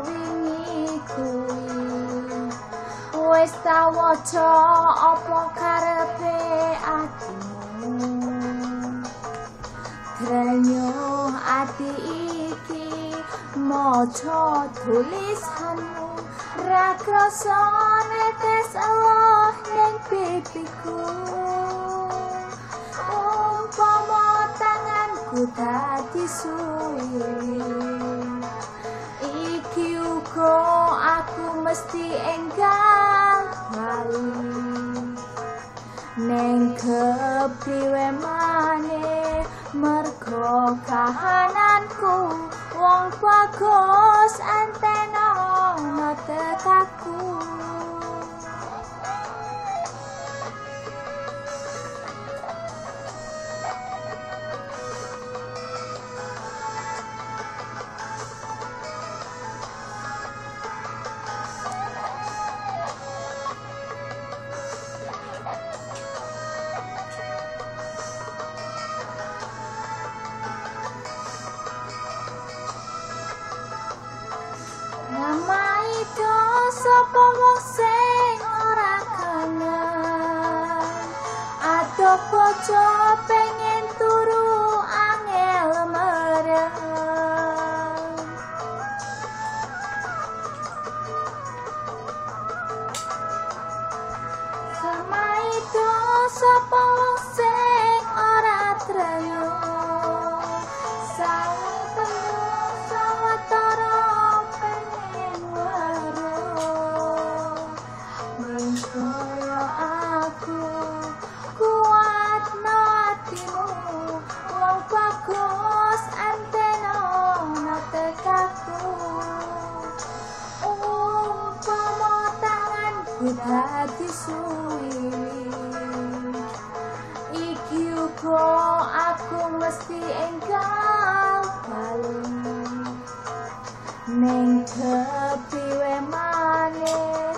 wingi kuwi wis ta waca apa karepe atimu Drenyo ati iki maca tulisanmu ra krasa netes Allah ning pipiku umpama tanganku dadi suwi iki uga aku mesti enggal bali neng kepriwe maneh mergo kahananku wong bagus antena tekaku sapa wong sing ora kenal ado bojo pengen turu angel merem sama itu sapa wong sing ora treyo bagus antena tekaku umpama tanganku dadi suwi iki uga aku mesti enggal bali ning kepriwe maneh